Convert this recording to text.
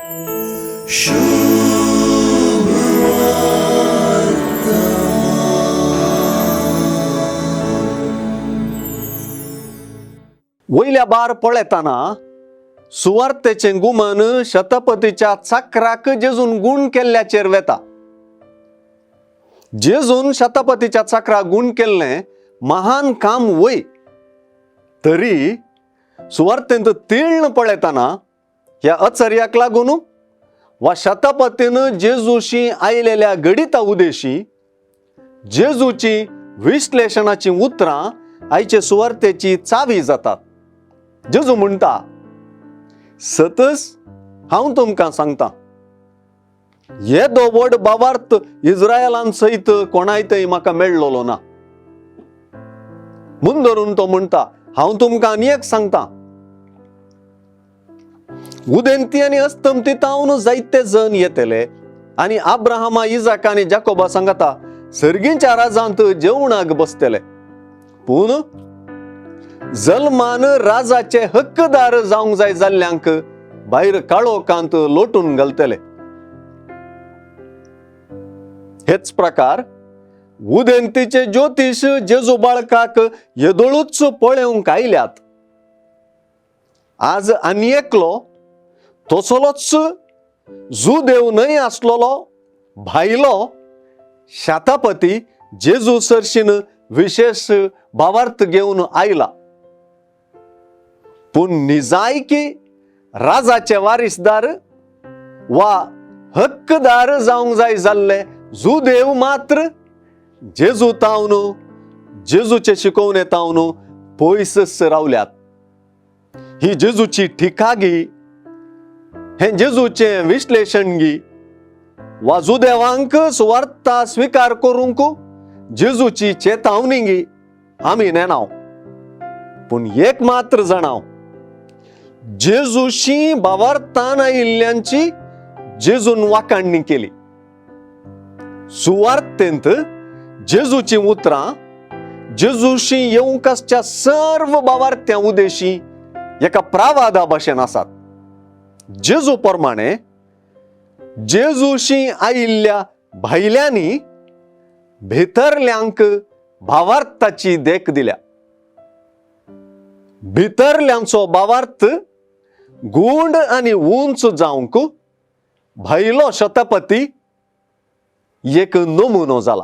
वयल्या बार पळयताना सुवार्तेचे गुमन शतपतीच्या चाकराक जेजून गुण केल्ल्याचेर वेता. जेजून शतपतीच्या चाकराक गुण केल्लें महान काम वय, तरी सुवार्तेंत तीर्ण पळयताना ह्या अचर्याक लागून वा शतपतीन जेजूशी आयलेल्या गडिता उदेशी जेजूची विश्लेषणाची उतरां आयचे सुवार्तेची चावी जातात. जेजू म्हणटा, सतस हांव तुमकां सांगता, येदो व्हड भावार्थ इस्रायलान सयत कोणायतय म्हाका मेळ्ळलो ना. म्हूण धरून तो म्हणटा, हांव तुमकां आनी एक सांगता, उदेंती आनी अस्तंतीतावन जायते जण येतले आनी अब्राहमा, इजाक आनी जाकोबा सांगता सर्गीच्या राजांत जेवणाक बसतले, पूण जल्मान राजाचे हक्कदार जावंक जाय जाल्ल्यांक भायर काळोखांत लोटून घालतले. हेच प्रकार उदेंतीचे ज्योतिश जेजू बाळकाक येदोळूच पळोवंक आयल्यात. आज आनी एकलो तसलोच जुदेव न्हय आसलोलो भायलो शतपती जेजू सरशीन विशेष भावार्थ घेवन आयला. पूण निजायकी राजाचे वारिसदार वा हक्कदार जावंक जाय जाल्ले जुदेव मात्र जेजू तावन जेजूचे शिकवणे तावन पयस रावल्यात. ही जेजूची ठिकागी, हे जेजूचे विश्लेषणगी वा जुदेवांक सुवार्ता स्वीकार करूंक जेजूची चेतावणी आमी नेनाव. पूण एक मात्र जाणाव, जेजूशी भावार्थान आयिल्ल्यांची जेजून वाखाणणी केली. सुवार्तेंत जेजूची उतरां जेजूशी येवंकच्या सर्व भावार्थ्या उदेशी एका प्रावादा भाशेन आसात. जेजू प्रमाणे जेजूशी आयिल्ल्या भायल्यांनी भितरल्यांक भावार्थाची देख दिल्या. भितरल्यांचो भावार्थ गूढ आनी उंच जावंक भायलो शतपती एक नमुनो जाला.